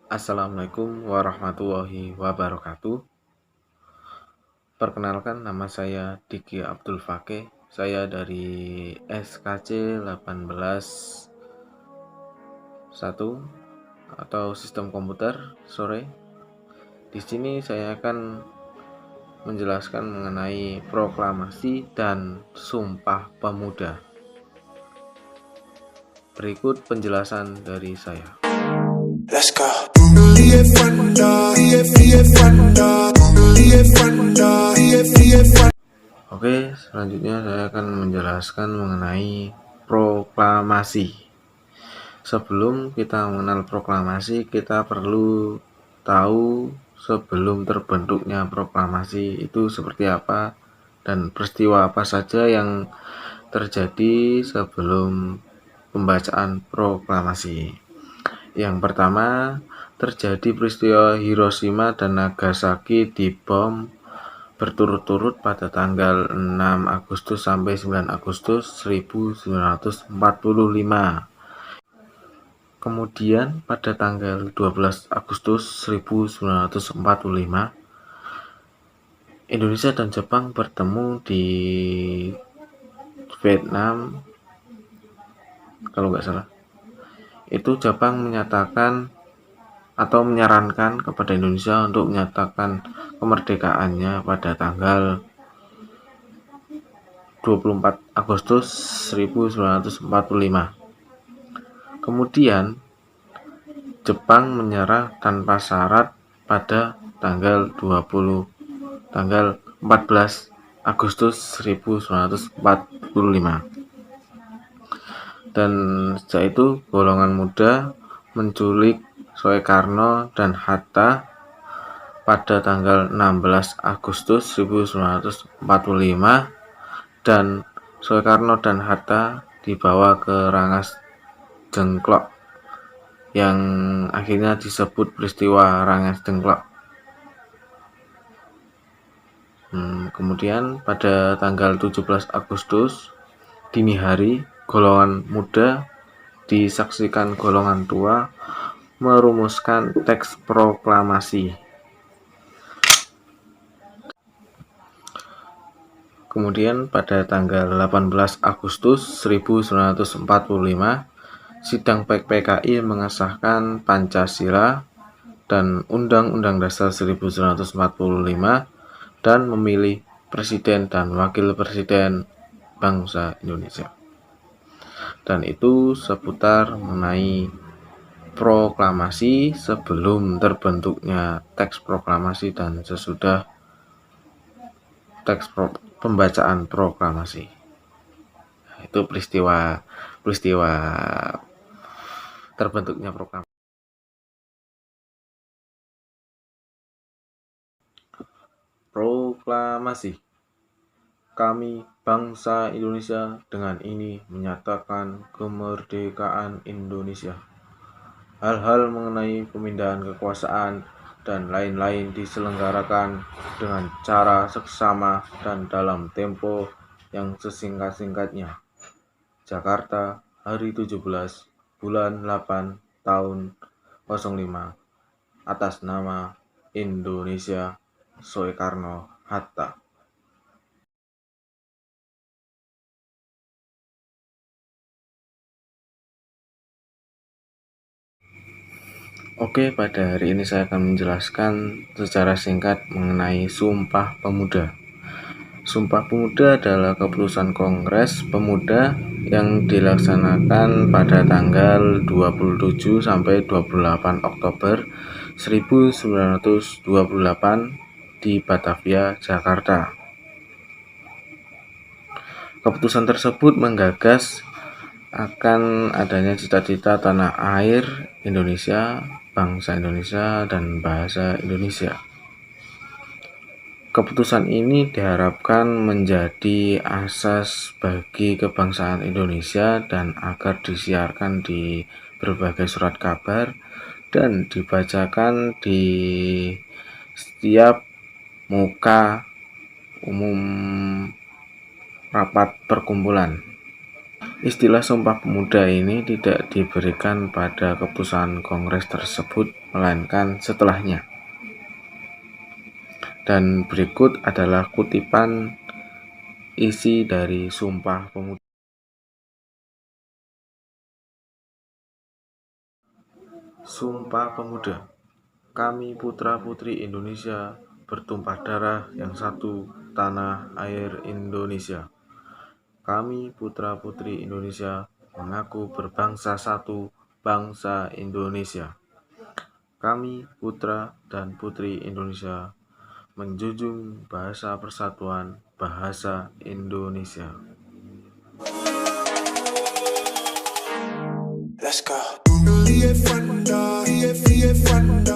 Assalamualaikum warahmatullahi wabarakatuh. Perkenalkan, nama saya Diki Abdul Fakih. Saya dari SKC 18 1 atau Sistem Komputer Sore. Di sini saya akan menjelaskan mengenai proklamasi dan Sumpah Pemuda. Berikut penjelasan dari saya. Let's go. Oke, selanjutnya saya akan menjelaskan mengenai proklamasi. Sebelum kita mengenal proklamasi, kita perlu tahu sebelum terbentuknya proklamasi itu seperti apa dan peristiwa apa saja yang terjadi sebelum pembacaan proklamasi. Yang pertama, terjadi peristiwa Hiroshima dan Nagasaki dibom berturut-turut pada tanggal 6 Agustus sampai 9 Agustus 1945. Kemudian pada tanggal 12 Agustus 1945, Indonesia dan Jepang bertemu di Vietnam, kalau nggak salah. Itu Jepang menyatakan atau menyarankan kepada Indonesia untuk menyatakan kemerdekaannya pada tanggal 24 Agustus 1945. Kemudian Jepang menyerah tanpa syarat pada tanggal 14 Agustus 1945. Dan sejak itu golongan muda menculik Soekarno dan Hatta pada tanggal 16 Agustus 1945, dan Soekarno dan Hatta dibawa ke Rangas Dengklok yang akhirnya disebut peristiwa Rangas Dengklok. Kemudian pada tanggal 17 Agustus dini hari, golongan muda disaksikan golongan tua merumuskan teks proklamasi. Kemudian pada tanggal 18 Agustus 1945, sidang PKI mengesahkan Pancasila dan Undang-Undang Dasar 1945 dan memilih Presiden dan Wakil Presiden bangsa Indonesia. Dan itu seputar mengenai proklamasi sebelum terbentuknya teks proklamasi dan sesudah teks pembacaan proklamasi. Itu peristiwa terbentuknya proklamasi. Proklamasi. Kami, bangsa Indonesia, dengan ini menyatakan kemerdekaan Indonesia. Hal-hal mengenai pemindahan kekuasaan dan lain-lain diselenggarakan dengan cara seksama dan dalam tempo yang sesingkat-singkatnya. Jakarta, hari 17 bulan 8 tahun 05, atas nama Indonesia, Soekarno-Hatta. Oke, pada hari ini saya akan menjelaskan secara singkat mengenai Sumpah Pemuda. Sumpah Pemuda adalah keputusan Kongres Pemuda yang dilaksanakan pada tanggal 27 sampai 28 Oktober 1928 di Batavia, Jakarta. Keputusan tersebut menggagas akan adanya cita-cita tanah air Indonesia, bangsa Indonesia, dan bahasa Indonesia. Keputusan ini diharapkan menjadi asas bagi kebangsaan Indonesia dan agar disiarkan di berbagai surat kabar dan dibacakan di setiap muka umum rapat perkumpulan. Istilah Sumpah Pemuda ini tidak diberikan pada keputusan Kongres tersebut, melainkan setelahnya. Dan berikut adalah kutipan isi dari Sumpah Pemuda. Sumpah Pemuda. Kami putra-putri Indonesia bertumpah darah yang satu, tanah air Indonesia. Kami putra-putri Indonesia mengaku berbangsa satu, bangsa Indonesia. Kami putra dan putri Indonesia menjunjung bahasa persatuan, bahasa Indonesia. Let's go.